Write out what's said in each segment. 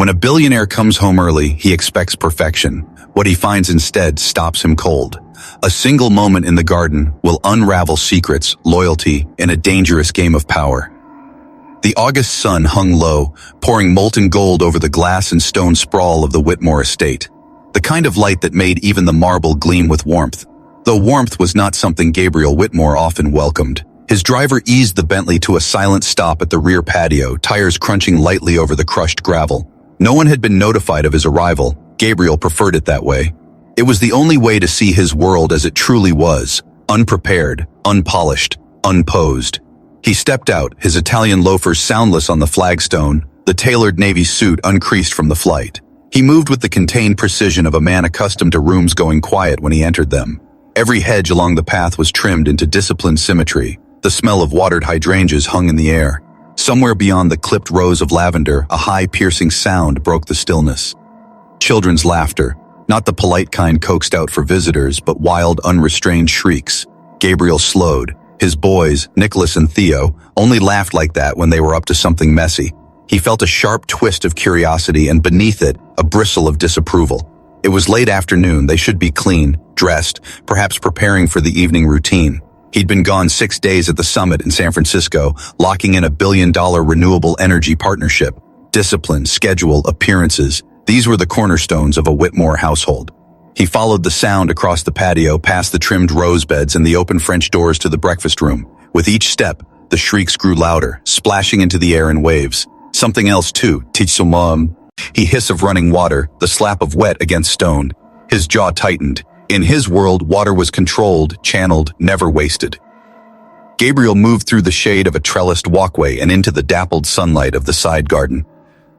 When a billionaire comes home early, he expects perfection. What he finds instead stops him cold. A single moment in the garden will unravel secrets, loyalty, and a dangerous game of power. The August sun hung low, pouring molten gold over the glass and stone sprawl of the Whitmore estate. The kind of light that made even the marble gleam with warmth. Though warmth was not something Gabriel Whitmore often welcomed. His driver eased the Bentley to a silent stop at the rear patio, tires crunching lightly over the crushed gravel. No one had been notified of his arrival. Gabriel preferred it that way. It was the only way to see his world as it truly was, unprepared, unpolished, unposed. He stepped out, his Italian loafers soundless on the flagstone, the tailored navy suit uncreased from the flight. He moved with the contained precision of a man accustomed to rooms going quiet when he entered them. Every hedge along the path was trimmed into disciplined symmetry. The smell of watered hydrangeas hung in the air. Somewhere beyond the clipped rows of lavender, a high piercing sound broke the stillness. Children's laughter, not the polite kind coaxed out for visitors, but wild, unrestrained shrieks. Gabriel slowed. His boys, Nicholas and Theo, only laughed like that when they were up to something messy. He felt a sharp twist of curiosity and beneath it, a bristle of disapproval. It was late afternoon, they should be clean, dressed, perhaps preparing for the evening routine. He'd been gone 6 days at the summit in San Francisco, locking in $1 billion renewable energy partnership. Discipline, schedule, appearances, these were the cornerstones of a Whitmore household. He followed the sound across the patio, past the trimmed rose beds and the open French doors to the breakfast room. With each step, the shrieks grew louder, splashing into the air in waves. Something else too, Tichsumam. He hiss of running water, the slap of wet against stone. His jaw tightened. In his world, water was controlled, channeled, never wasted. Gabriel moved through the shade of a trellised walkway and into the dappled sunlight of the side garden.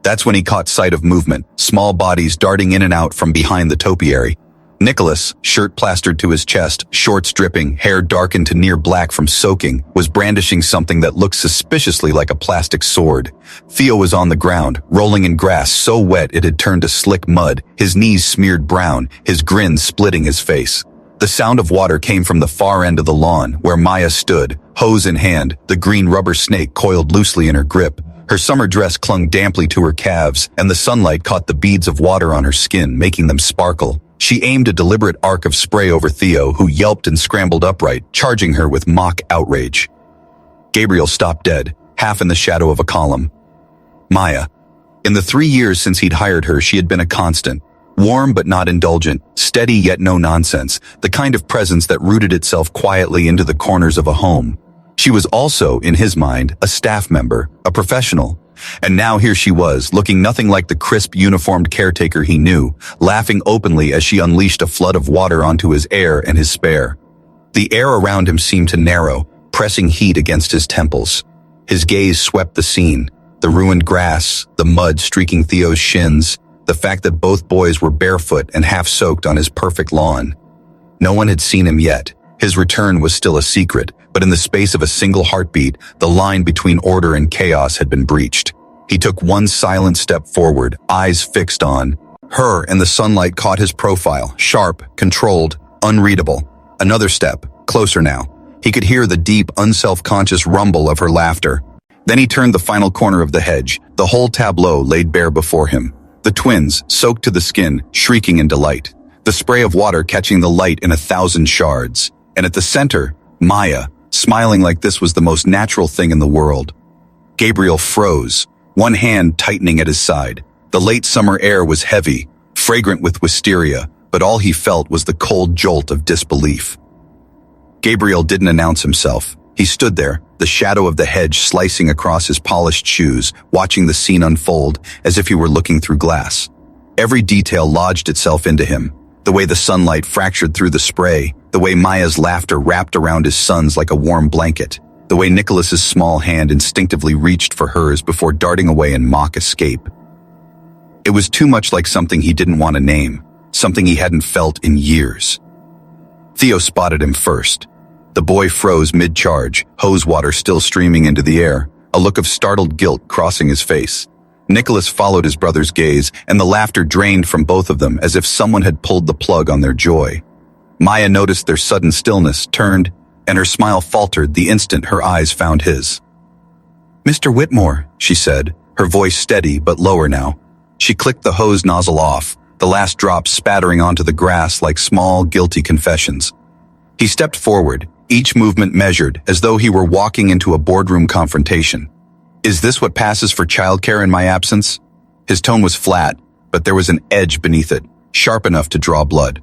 That's when he caught sight of movement, small bodies darting in and out from behind the topiary. Nicholas, shirt plastered to his chest, shorts dripping, hair darkened to near black from soaking, was brandishing something that looked suspiciously like a plastic sword. Theo was on the ground, rolling in grass so wet it had turned to slick mud, his knees smeared brown, his grin splitting his face. The sound of water came from the far end of the lawn, where Maya stood, hose in hand, the green rubber snake coiled loosely in her grip. Her summer dress clung damply to her calves, and the sunlight caught the beads of water on her skin, making them sparkle. She aimed a deliberate arc of spray over Theo, who yelped and scrambled upright, charging her with mock outrage. Gabriel stopped dead, half in the shadow of a column. Maya. In the 3 years since he'd hired her, she had been a constant. Warm but not indulgent, steady yet no nonsense, the kind of presence that rooted itself quietly into the corners of a home. She was also, in his mind, a staff member, a professional. And now here she was, looking nothing like the crisp, uniformed caretaker he knew, laughing openly as she unleashed a flood of water onto his heir and his spare. The air around him seemed to narrow, pressing heat against his temples. His gaze swept the scene, the ruined grass, the mud streaking Theo's shins, the fact that both boys were barefoot and half-soaked on his perfect lawn. No one had seen him yet. His return was still a secret, but in the space of a single heartbeat, the line between order and chaos had been breached. He took one silent step forward, eyes fixed on her, and the sunlight caught his profile, sharp, controlled, unreadable. Another step, closer now. He could hear the deep, unself-conscious rumble of her laughter. Then he turned the final corner of the hedge, the whole tableau laid bare before him. The twins, soaked to the skin, shrieking in delight. The spray of water catching the light in 1,000 shards. And at the center, Maya, smiling like this was the most natural thing in the world. Gabriel froze, one hand tightening at his side. The late summer air was heavy, fragrant with wisteria, but all he felt was the cold jolt of disbelief. Gabriel didn't announce himself. He stood there, the shadow of the hedge slicing across his polished shoes, watching the scene unfold as if he were looking through glass. Every detail lodged itself into him. The way the sunlight fractured through the spray, the way Maya's laughter wrapped around his son's like a warm blanket, the way Nicholas's small hand instinctively reached for hers before darting away in mock escape. It was too much like something he didn't want to name, something he hadn't felt in years. Theo spotted him first. The boy froze mid-charge, hose water still streaming into the air, a look of startled guilt crossing his face. Nicholas followed his brother's gaze, and the laughter drained from both of them as if someone had pulled the plug on their joy. Maya noticed their sudden stillness, turned, and her smile faltered the instant her eyes found his. "Mr. Whitmore," she said, her voice steady but lower now. She clicked the hose nozzle off, the last drops spattering onto the grass like small, guilty confessions. He stepped forward, each movement measured, as though he were walking into a boardroom confrontation. Is this what passes for childcare in my absence? His tone was flat, but there was an edge beneath it, sharp enough to draw blood.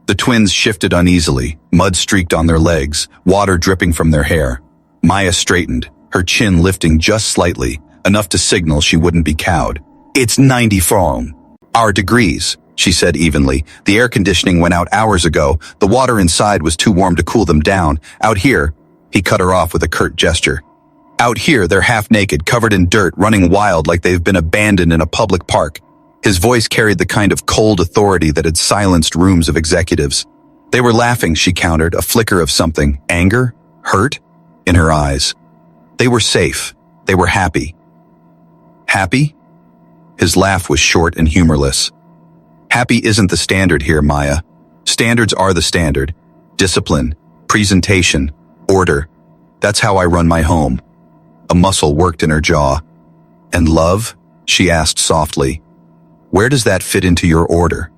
The twins shifted uneasily, mud streaked on their legs, water dripping from their hair. Maya straightened, her chin lifting just slightly, enough to signal she wouldn't be cowed. It's 94. Our degrees, she said evenly. The air conditioning went out hours ago. The water inside was too warm to cool them down. Out here, he cut her off with a curt gesture. Out here, they're half naked, covered in dirt, running wild like they've been abandoned in a public park. His voice carried the kind of cold authority that had silenced rooms of executives. They were laughing, she countered, a flicker of something, anger, hurt, in her eyes. They were safe. They were happy. Happy? His laugh was short and humorless. Happy isn't the standard here, Maya. Standards are the standard. Discipline, presentation, order. That's how I run my home. A muscle worked in her jaw. And love? She asked softly. Where does that fit into your order?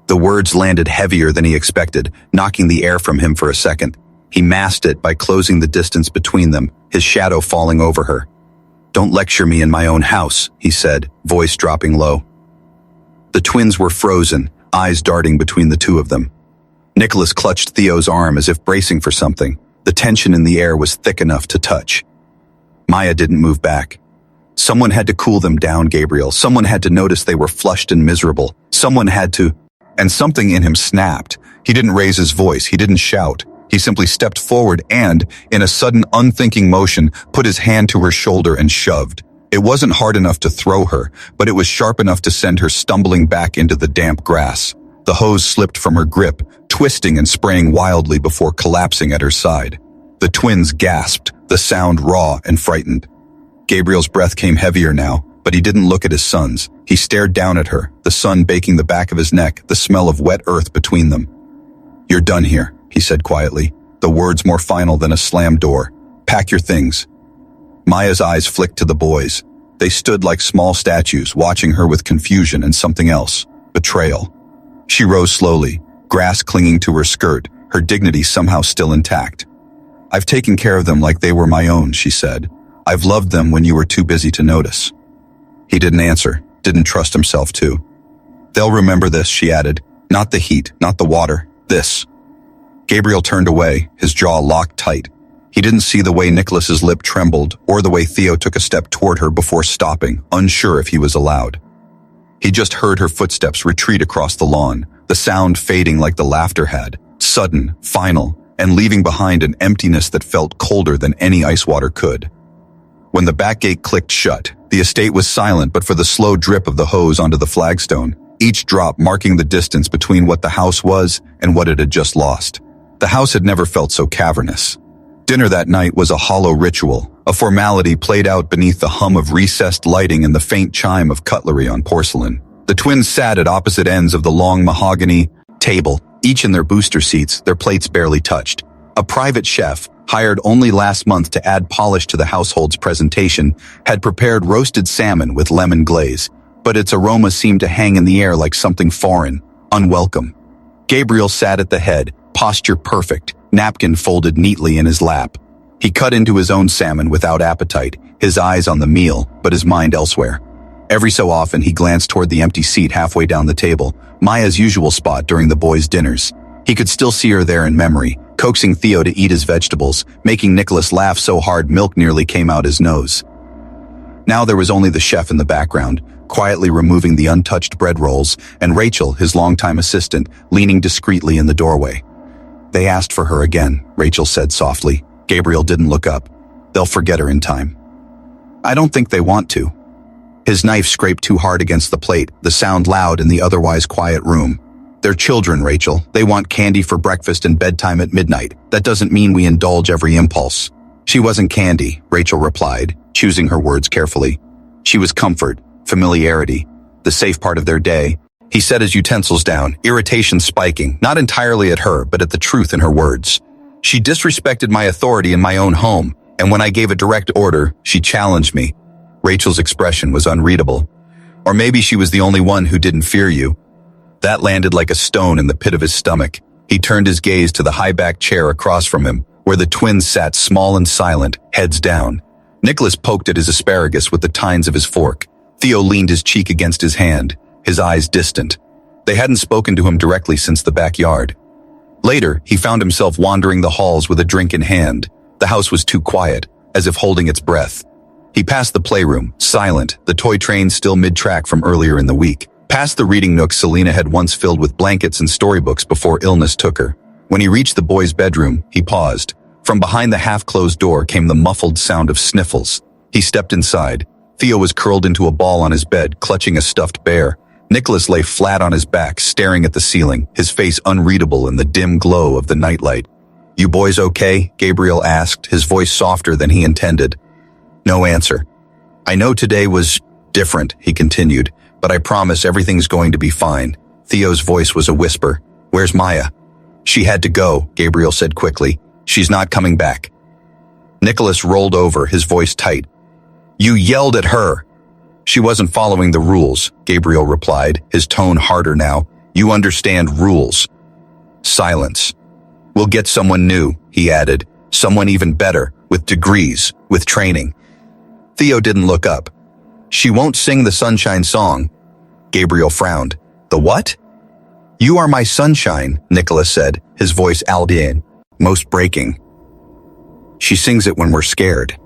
The words landed heavier than he expected, knocking the air from him for a second. He masked it by closing the distance between them, his shadow falling over her. Don't lecture me in my own house, he said, voice dropping low. The twins were frozen, eyes darting between the two of them. Nicholas clutched Theo's arm as if bracing for something. The tension in the air was thick enough to touch. Maya didn't move back. Someone had to cool them down, Gabriel. Someone had to notice they were flushed and miserable. Someone had to... And something in him snapped. He didn't raise his voice. He didn't shout. He simply stepped forward and, in a sudden unthinking motion, put his hand to her shoulder and shoved. It wasn't hard enough to throw her, but it was sharp enough to send her stumbling back into the damp grass. The hose slipped from her grip, twisting and spraying wildly before collapsing at her side. The twins gasped, the sound raw and frightened. Gabriel's breath came heavier now, but he didn't look at his sons. He stared down at her, the sun baking the back of his neck, the smell of wet earth between them. You're done here, he said quietly, the words more final than a slammed door. Pack your things. Maya's eyes flicked to the boys. They stood like small statues, watching her with confusion and something else, betrayal. She rose slowly, grass clinging to her skirt, her dignity somehow still intact. I've taken care of them like they were my own, she said. I've loved them when you were too busy to notice. He didn't answer, didn't trust himself to. They'll remember this, she added. Not the heat, not the water, this. Gabriel turned away, his jaw locked tight. He didn't see the way Nicholas's lip trembled or the way Theo took a step toward her before stopping, unsure if he was allowed. He just heard her footsteps retreat across the lawn, the sound fading like the laughter had, sudden, final, and leaving behind an emptiness that felt colder than any ice water could. When the back gate clicked shut, the estate was silent but for the slow drip of the hose onto the flagstone, each drop marking the distance between what the house was and what it had just lost. The house had never felt so cavernous. Dinner that night was a hollow ritual, a formality played out beneath the hum of recessed lighting and the faint chime of cutlery on porcelain. The twins sat at opposite ends of the long mahogany table, each in their booster seats, their plates barely touched. A private chef, hired only last month to add polish to the household's presentation, had prepared roasted salmon with lemon glaze, but its aroma seemed to hang in the air like something foreign, unwelcome. Gabriel sat at the head, posture perfect, napkin folded neatly in his lap. He cut into his own salmon without appetite, his eyes on the meal, but his mind elsewhere. Every so often he glanced toward the empty seat halfway down the table, Maya's usual spot during the boys' dinners. He could still see her there in memory, coaxing Theo to eat his vegetables, making Nicholas laugh so hard milk nearly came out his nose. Now there was only the chef in the background, quietly removing the untouched bread rolls, and Rachel, his longtime assistant, leaning discreetly in the doorway. They asked for her again, Rachel said softly. Gabriel didn't look up. They'll forget her in time. I don't think they want to. His knife scraped too hard against the plate, the sound loud in the otherwise quiet room. They're children, Rachel. They want candy for breakfast and bedtime at midnight. That doesn't mean we indulge every impulse. She wasn't candy, Rachel replied, choosing her words carefully. She was comfort, familiarity, the safe part of their day. He set his utensils down, irritation spiking, not entirely at her, but at the truth in her words. She disrespected my authority in my own home, and when I gave a direct order, she challenged me. Rachel's expression was unreadable. Or maybe she was the only one who didn't fear you. That landed like a stone in the pit of his stomach. He turned his gaze to the high-backed chair across from him, where the twins sat small and silent, heads down. Nicholas poked at his asparagus with the tines of his fork. Theo leaned his cheek against his hand, his eyes distant. They hadn't spoken to him directly since the backyard. Later, he found himself wandering the halls with a drink in hand. The house was too quiet, as if holding its breath. He passed the playroom, silent, the toy train still mid-track from earlier in the week. Past the reading nook Selena had once filled with blankets and storybooks before illness took her. When he reached the boy's bedroom, he paused. From behind the half-closed door came the muffled sound of sniffles. He stepped inside. Theo was curled into a ball on his bed, clutching a stuffed bear. Nicholas lay flat on his back, staring at the ceiling, his face unreadable in the dim glow of the nightlight. "You boys okay?" Gabriel asked, his voice softer than he intended. No answer. "I know today was different," he continued, "but I promise everything's going to be fine." Theo's voice was a whisper. "Where's Maya?" "She had to go," Gabriel said quickly. "She's not coming back." Nicholas rolled over, his voice tight. "You yelled at her." "She wasn't following the rules," Gabriel replied, his tone harder now. "You understand rules." Silence. "We'll get someone new," he added. "Someone even better, with degrees, with training." Theo didn't look up. "She won't sing the sunshine song." Gabriel frowned. "The what?" "You are my sunshine," Nicholas said, his voice albeit most breaking. "She sings it when we're scared."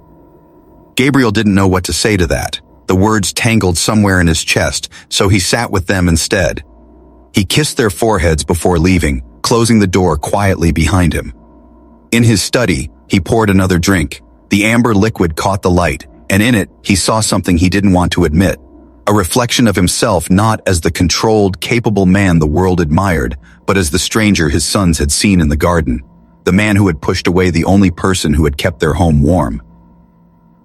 Gabriel didn't know what to say to that. The words tangled somewhere in his chest, so he sat with them instead. He kissed their foreheads before leaving, closing the door quietly behind him. In his study, he poured another drink. The amber liquid caught the light, and in it, he saw something he didn't want to admit. A reflection of himself not as the controlled, capable man the world admired, but as the stranger his sons had seen in the garden. The man who had pushed away the only person who had kept their home warm.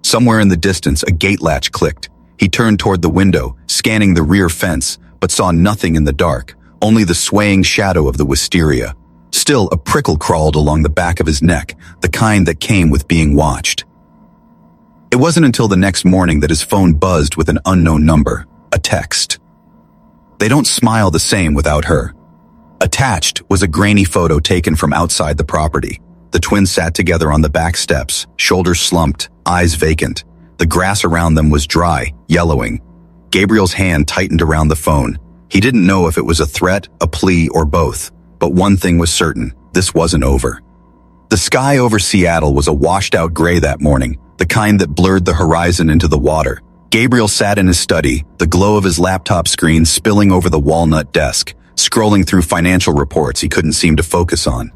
Somewhere in the distance, a gate latch clicked. He turned toward the window, scanning the rear fence, but saw nothing in the dark, only the swaying shadow of the wisteria. Still, a prickle crawled along the back of his neck, the kind that came with being watched. It wasn't until the next morning that his phone buzzed with an unknown number, a text. They don't smile the same without her. Attached was a grainy photo taken from outside the property. The twins sat together on the back steps, shoulders slumped, eyes vacant. The grass around them was dry, yellowing. Gabriel's hand tightened around the phone. He didn't know if it was a threat, a plea, or both. But one thing was certain, this wasn't over. The sky over Seattle was a washed-out gray that morning, the kind that blurred the horizon into the water. Gabriel sat in his study, the glow of his laptop screen spilling over the walnut desk, scrolling through financial reports he couldn't seem to focus on.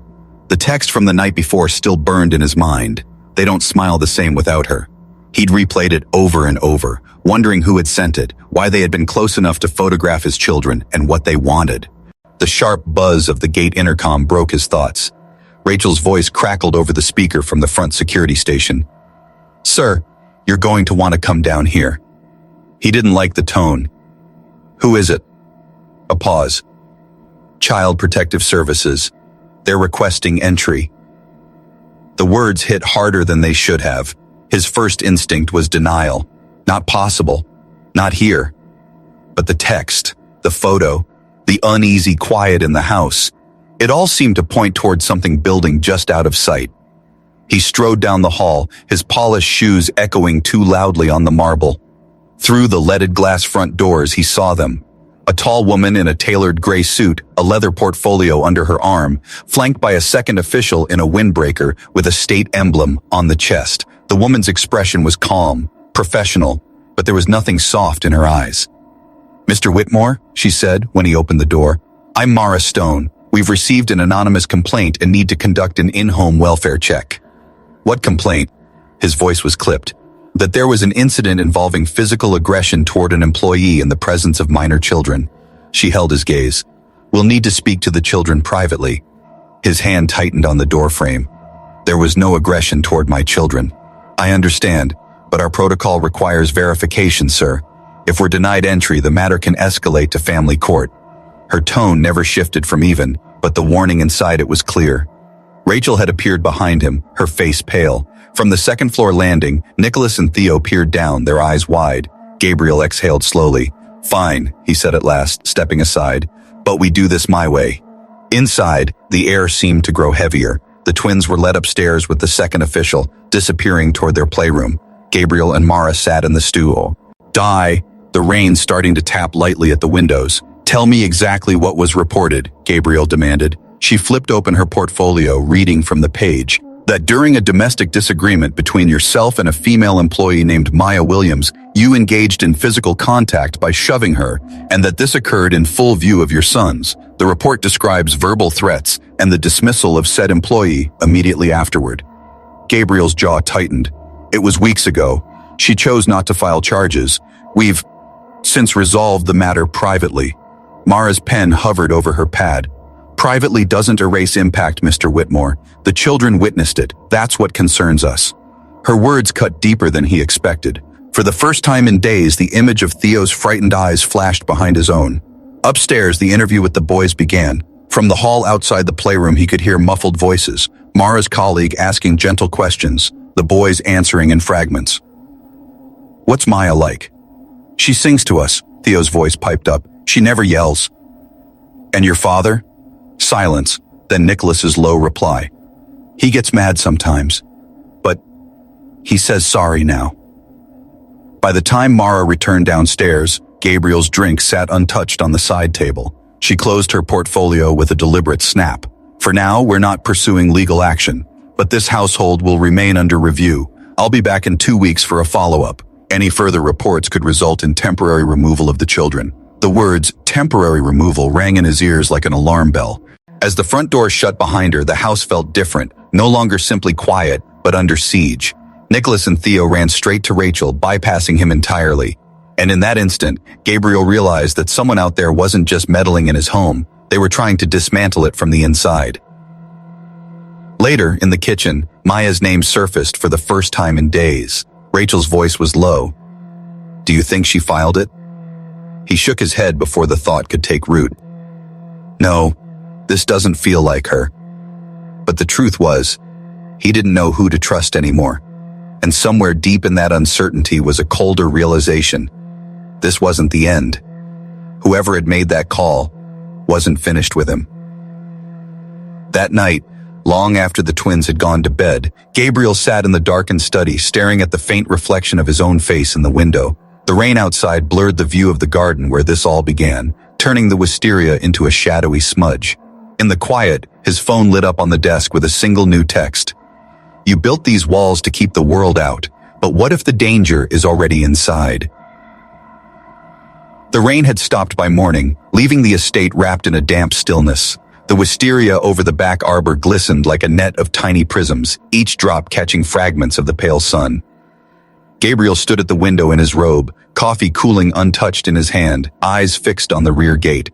The text from the night before still burned in his mind. They don't smile the same without her. He'd replayed it over and over, wondering who had sent it, why they had been close enough to photograph his children, and what they wanted. The sharp buzz of the gate intercom broke his thoughts. Rachel's voice crackled over the speaker from the front security station. "Sir, you're going to want to come down here." He didn't like the tone. "Who is it?" A pause. "Child Protective Services. They're requesting entry." The words hit harder than they should have. His first instinct was denial. Not possible. Not here. But the text, the photo, the uneasy quiet in the house, it all seemed to point toward something building just out of sight. He strode down the hall, his polished shoes echoing too loudly on the marble. Through the leaded glass front doors, he saw them. A tall woman in a tailored gray suit, a leather portfolio under her arm, flanked by a second official in a windbreaker with a state emblem on the chest. The woman's expression was calm, professional, but there was nothing soft in her eyes. "Mr. Whitmore," she said when he opened the door. "I'm Mara Stone. We've received an anonymous complaint and need to conduct an in-home welfare check." "What complaint?" His voice was clipped. "That there was an incident involving physical aggression toward an employee in the presence of minor children." She held his gaze. "We'll need to speak to the children privately." His hand tightened on the doorframe. "There was no aggression toward my children." "I understand, but our protocol requires verification, sir. If we're denied entry, the matter can escalate to family court." Her tone never shifted from even, but the warning inside it was clear. Rachel had appeared behind him, her face pale. From the second-floor landing, Nicholas and Theo peered down, their eyes wide. Gabriel exhaled slowly. Fine, he said at last, stepping aside, but we do this my way. Inside, the air seemed to grow heavier. The twins were led upstairs with the second official, disappearing toward their playroom. Gabriel and Mara sat in the stool. The rain starting to tap lightly at the windows. Tell me exactly what was reported, Gabriel demanded. She flipped open her portfolio, reading from the page. That during a domestic disagreement between yourself and a female employee named Maya Williams, you engaged in physical contact by shoving her, and that this occurred in full view of your sons. The report describes verbal threats and the dismissal of said employee immediately afterward. Gabriel's jaw tightened. It was weeks ago. She chose not to file charges. We've since resolved the matter privately. Mara's pen hovered over her pad. Privately doesn't erase impact, Mr. Whitmore. The children witnessed it. That's what concerns us. Her words cut deeper than he expected. For the first time in days, the image of Theo's frightened eyes flashed behind his own. Upstairs, the interview with the boys began. From the hall outside the playroom, he could hear muffled voices. Mara's colleague asking gentle questions, the boys answering in fragments. What's Maya like? She sings to us, Theo's voice piped up. She never yells. And your father? Silence, then Nicholas's low reply. He gets mad sometimes, but he says sorry now. By the time Mara returned downstairs, Gabriel's drink sat untouched on the side table. She closed her portfolio with a deliberate snap. For now, we're not pursuing legal action, but this household will remain under review. I'll be back in 2 weeks for a follow-up. Any further reports could result in temporary removal of the children. The words temporary removal rang in his ears like an alarm bell. As the front door shut behind her, the house felt different, no longer simply quiet, but under siege. Nicholas and Theo ran straight to Rachel, bypassing him entirely. And in that instant, Gabriel realized that someone out there wasn't just meddling in his home, they were trying to dismantle it from the inside. Later, in the kitchen, Maya's name surfaced for the first time in days. Rachel's voice was low. Do you think she filed it? He shook his head before the thought could take root. No, this doesn't feel like her. But the truth was, he didn't know who to trust anymore. And somewhere deep in that uncertainty was a colder realization. This wasn't the end. Whoever had made that call wasn't finished with him. That night, long after the twins had gone to bed, Gabriel sat in the darkened study, staring at the faint reflection of his own face in the window. The rain outside blurred the view of the garden where this all began, turning the wisteria into a shadowy smudge. In the quiet, his phone lit up on the desk with a single new text. You built these walls to keep the world out, but what if the danger is already inside? The rain had stopped by morning, leaving the estate wrapped in a damp stillness. The wisteria over the back arbor glistened like a net of tiny prisms, each drop catching fragments of the pale sun. Gabriel stood at the window in his robe, coffee cooling untouched in his hand, eyes fixed on the rear gate.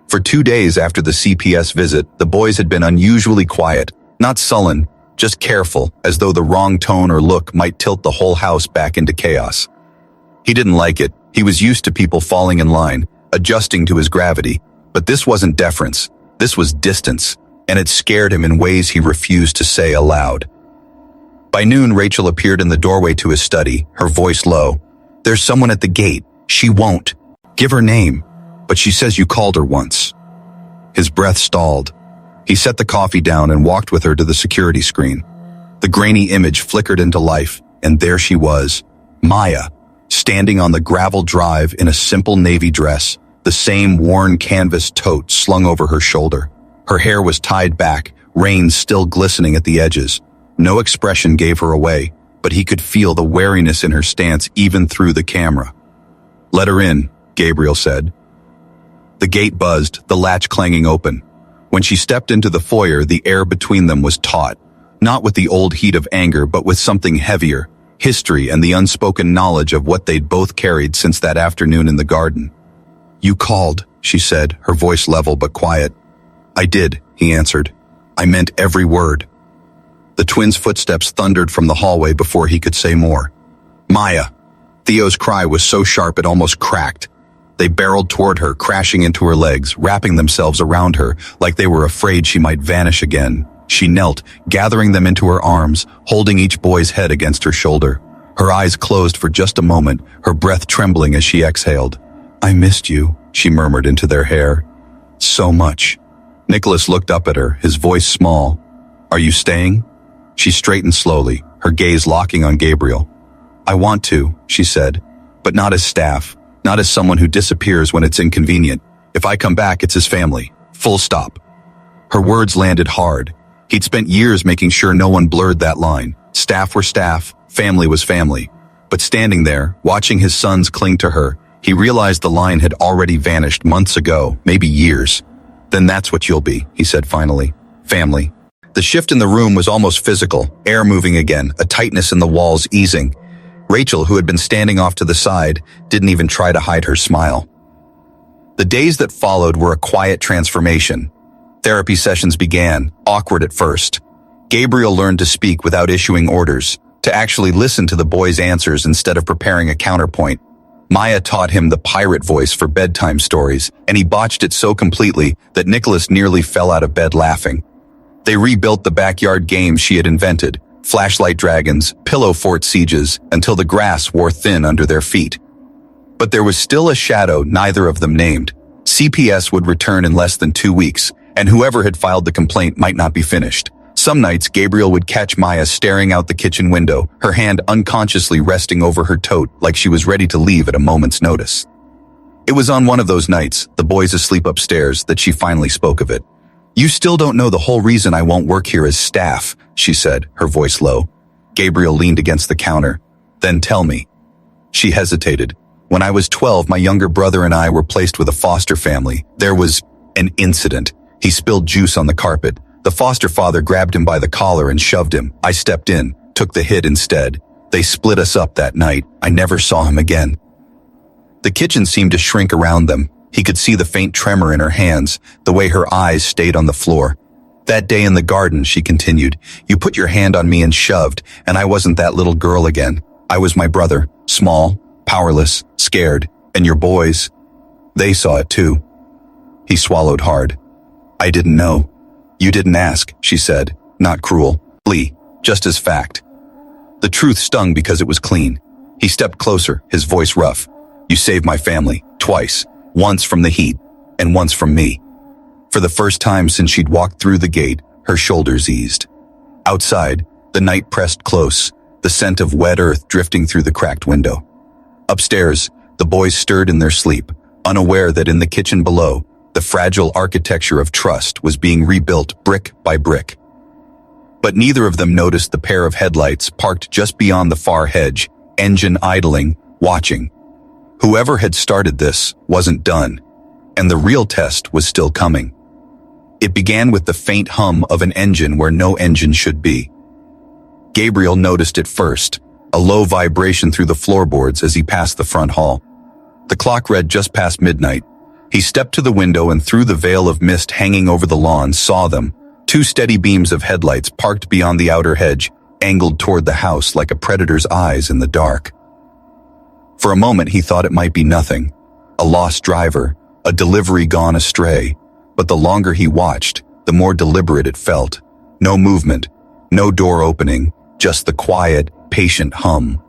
For 2 days after the CPS visit, the boys had been unusually quiet, not sullen, just careful, as though the wrong tone or look might tilt the whole house back into chaos. He didn't like it. He was used to people falling in line, adjusting to his gravity, but this wasn't deference. This was distance, and it scared him in ways he refused to say aloud. By noon, Rachel appeared in the doorway to his study, her voice low. There's someone at the gate. She won't. Give her name. But she says you called her once. His breath stalled. He set the coffee down and walked with her to the security screen. The grainy image flickered into life, and there she was, Maya, standing on the gravel drive in a simple navy dress, the same worn canvas tote slung over her shoulder. Her hair was tied back, reins still glistening at the edges. No expression gave her away, but he could feel the wariness in her stance even through the camera. Let her in, Gabriel said. The gate buzzed, the latch clanging open. When she stepped into the foyer, the air between them was taut, not with the old heat of anger, but with something heavier, history and the unspoken knowledge of what they'd both carried since that afternoon in the garden. You called, she said, her voice level but quiet. I did, he answered. I meant every word. The twins' footsteps thundered from the hallway before he could say more. Maya. Theo's cry was so sharp it almost cracked. They barreled toward her, crashing into her legs, wrapping themselves around her, like they were afraid she might vanish again. She knelt, gathering them into her arms, holding each boy's head against her shoulder. Her eyes closed for just a moment, her breath trembling as she exhaled. I missed you, she murmured into their hair. So much. Nicholas looked up at her, his voice small. Are you staying? She straightened slowly, her gaze locking on Gabriel. I want to, she said, but not as staff, not as someone who disappears when it's inconvenient. If I come back, it's his family. Full stop. Her words landed hard. He'd spent years making sure no one blurred that line. Staff were staff, family was family. But standing there, watching his sons cling to her, he realized the line had already vanished months ago, maybe years. Then that's what you'll be, he said finally. Family. The shift in the room was almost physical, air moving again, a tightness in the walls easing. Rachel, who had been standing off to the side, didn't even try to hide her smile. The days that followed were a quiet transformation. Therapy sessions began, awkward at first. Gabriel learned to speak without issuing orders, to actually listen to the boys' answers instead of preparing a counterpoint. Maya taught him the pirate voice for bedtime stories, and he botched it so completely that Nicholas nearly fell out of bed laughing. They rebuilt the backyard games she had invented, flashlight dragons, pillow fort sieges, until the grass wore thin under their feet. But there was still a shadow neither of them named. CPS would return in less than 2 weeks, and whoever had filed the complaint might not be finished. Some nights, Gabriel would catch Maya staring out the kitchen window, her hand unconsciously resting over her tote like she was ready to leave at a moment's notice. It was on one of those nights, the boys asleep upstairs, that she finally spoke of it. You still don't know the whole reason I won't work here as staff, she said, her voice low. Gabriel leaned against the counter. Then tell me. She hesitated. When I was 12, my younger brother and I were placed with a foster family. There was an incident. He spilled juice on the carpet. The foster father grabbed him by the collar and shoved him. I stepped in, took the hit instead. They split us up that night. I never saw him again. The kitchen seemed to shrink around them. He could see the faint tremor in her hands, the way her eyes stayed on the floor. That day in the garden, she continued, you put your hand on me and shoved, and I wasn't that little girl again. I was my brother, small, powerless, scared, and your boys. They saw it too. He swallowed hard. I didn't know. You didn't ask, she said, not cruelly, just as fact. The truth stung because it was clean. He stepped closer, his voice rough. You saved my family, twice, once from the heat, and once from me. For the first time since she'd walked through the gate, her shoulders eased. Outside, the night pressed close, the scent of wet earth drifting through the cracked window. Upstairs, the boys stirred in their sleep, unaware that in the kitchen below, the fragile architecture of trust was being rebuilt brick by brick. But neither of them noticed the pair of headlights parked just beyond the far hedge, engine idling, watching. Whoever had started this wasn't done, and the real test was still coming. It began with the faint hum of an engine where no engine should be. Gabriel noticed it first, a low vibration through the floorboards as he passed the front hall. The clock read just past midnight. He stepped to the window and through the veil of mist hanging over the lawn saw them, two steady beams of headlights parked beyond the outer hedge, angled toward the house like a predator's eyes in the dark. For a moment he thought it might be nothing, a lost driver, a delivery gone astray, but the longer he watched, the more deliberate it felt. No movement, no door opening, just the quiet, patient hum.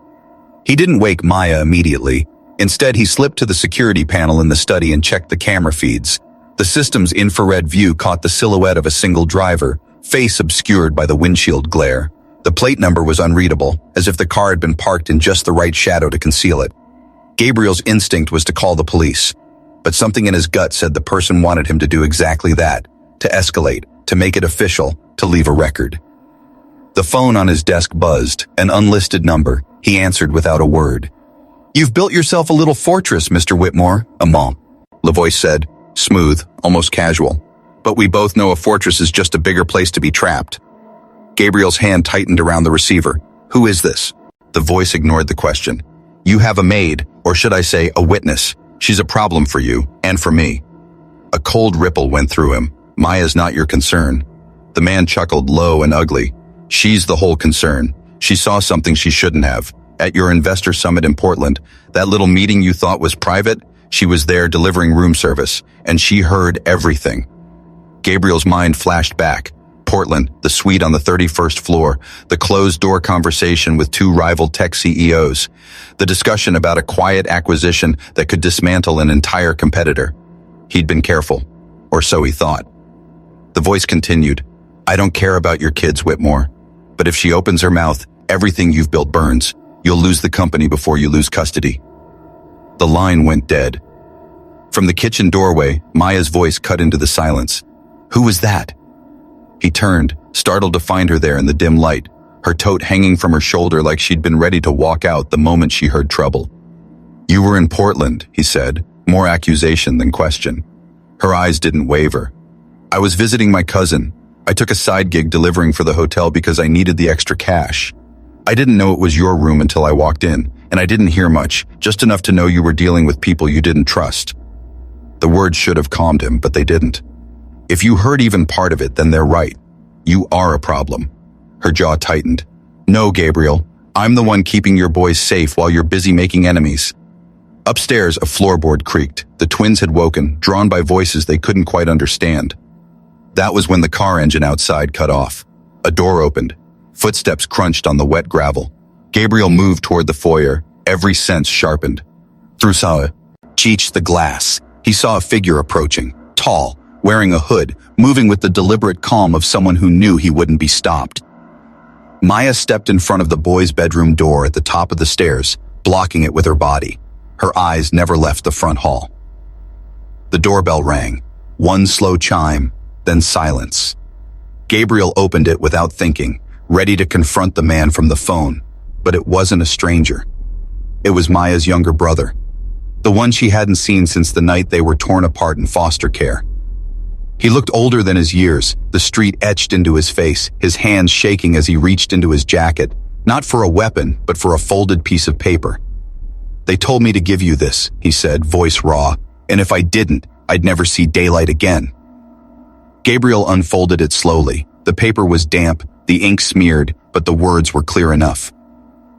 He didn't wake Maya immediately. Instead, he slipped to the security panel in the study and checked the camera feeds. The system's infrared view caught the silhouette of a single driver, face obscured by the windshield glare. The plate number was unreadable, as if the car had been parked in just the right shadow to conceal it. Gabriel's instinct was to call the police, but something in his gut said the person wanted him to do exactly that, to escalate, to make it official, to leave a record. The phone on his desk buzzed, an unlisted number. He answered without a word. You've built yourself a little fortress, Mr. Whitmore, the voice said, smooth, almost casual. But we both know a fortress is just a bigger place to be trapped. Gabriel's hand tightened around the receiver. Who is this? The voice ignored the question. You have a maid, or should I say a witness. She's a problem for you, and for me. A cold ripple went through him. Maya's not your concern. The man chuckled low and ugly. She's the whole concern. She saw something she shouldn't have. At your investor summit in Portland, that little meeting you thought was private, she was there delivering room service, and she heard everything. Gabriel's mind flashed back. Portland, the suite on the 31st floor, the closed-door conversation with two rival tech CEOs, the discussion about a quiet acquisition that could dismantle an entire competitor. He'd been careful, or so he thought. The voice continued, "I don't care about your kids, Whitmore, but if she opens her mouth, everything you've built burns. You'll lose the company before you lose custody." The line went dead. From the kitchen doorway, Maya's voice cut into the silence. "Who was that?" He turned, startled to find her there in the dim light, her tote hanging from her shoulder like she'd been ready to walk out the moment she heard trouble. "You were in Portland," he said, more accusation than question. Her eyes didn't waver. "I was visiting my cousin. I took a side gig delivering for the hotel because I needed the extra cash. I didn't know it was your room until I walked in, and I didn't hear much, just enough to know you were dealing with people you didn't trust." The words should have calmed him, but they didn't. "If you heard even part of it, then they're right. You are a problem." Her jaw tightened. "No, Gabriel. I'm the one keeping your boys safe while you're busy making enemies." Upstairs, a floorboard creaked. The twins had woken, drawn by voices they couldn't quite understand. That was when the car engine outside cut off. A door opened. Footsteps crunched on the wet gravel. Gabriel moved toward the foyer, every sense sharpened. Through the glass, he saw a figure approaching, tall, wearing a hood, moving with the deliberate calm of someone who knew he wouldn't be stopped. Maya stepped in front of the boys' bedroom door at the top of the stairs, blocking it with her body. Her eyes never left the front hall. The doorbell rang. One slow chime, then silence. Gabriel opened it without thinking, ready to confront the man from the phone, but it wasn't a stranger. It was Maya's younger brother, the one she hadn't seen since the night they were torn apart in foster care. He looked older than his years, the street etched into his face, his hands shaking as he reached into his jacket, not for a weapon, but for a folded piece of paper. "They told me to give you this," he said, voice raw, "and if I didn't, I'd never see daylight again." Gabriel unfolded it slowly. The paper was damp, the ink smeared, but the words were clear enough.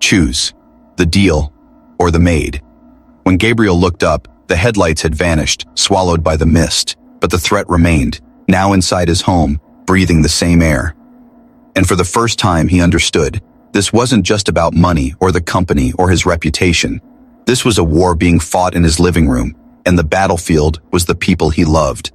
Choose, the deal, or the maid. When Gabriel looked up, the headlights had vanished, swallowed by the mist, but the threat remained, now inside his home, breathing the same air. And for the first time he understood, this wasn't just about money or the company or his reputation. This was a war being fought in his living room, and the battlefield was the people he loved.